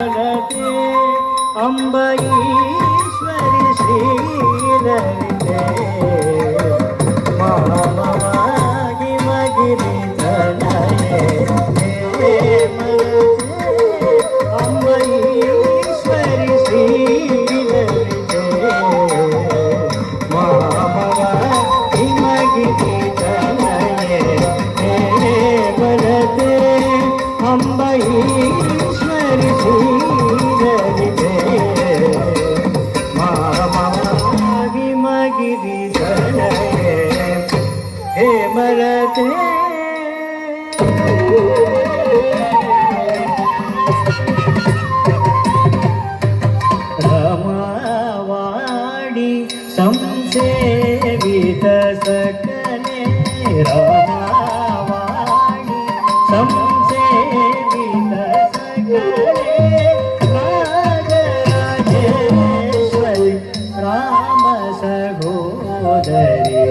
जगते अम्बईश्वरि श्रीललिते महामवागि मगिरिधनये अम्बईश्वरि श्रीललिते महामवागि मगिरिधनये बलते अम्बईश्वरि श्रीललिते महामवागि मगिरिधनये हे मलते रमावाणी संसेवित सकले रमावाणी संसेवित सकले राजराजेश्वरी राम सहोदरी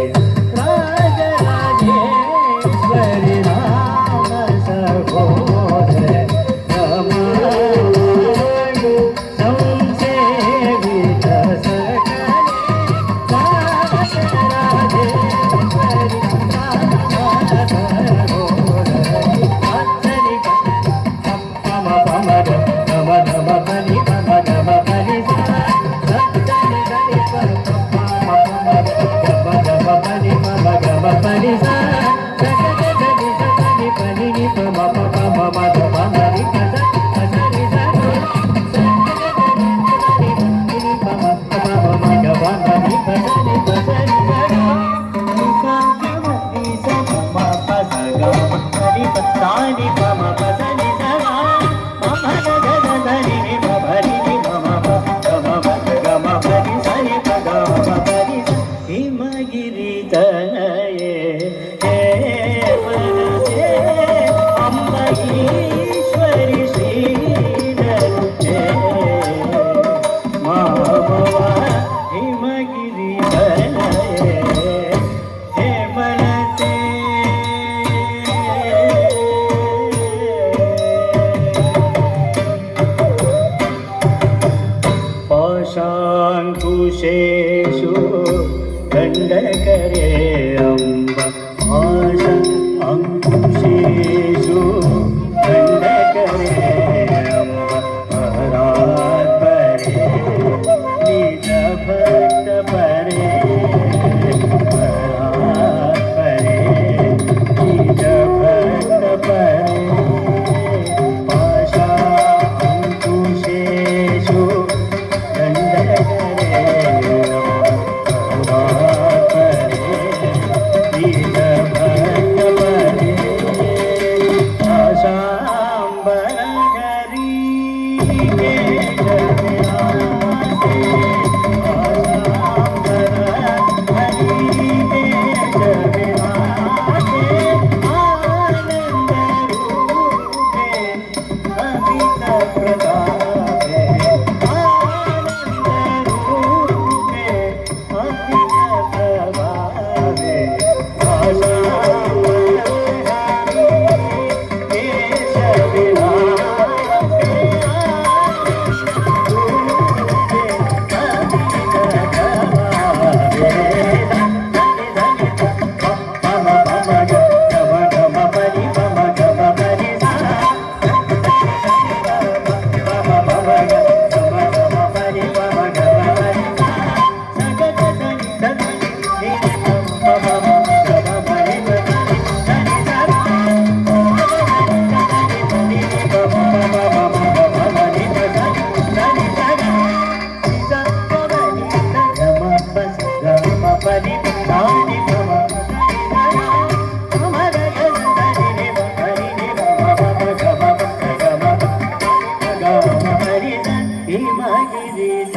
राजराजेश्वरी राम सहोदरी रमावाणी संसेवित सकले राजराजेश्वरी राम सहोदरी हिमगिरिधनये अम्बईश्वरि श्रीललिते महामवा हिमगिरिधनये हे बलते पाशाङ्कुशेषु दण्डकरे अम्ब आशा अंकुशेषु दण्डकरे अम्ब परात्परे निज भक्त परे परात्परे निज भक्त परे पाशा अंकुशेषु दण्डकरे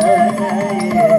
हिमगिरिधनये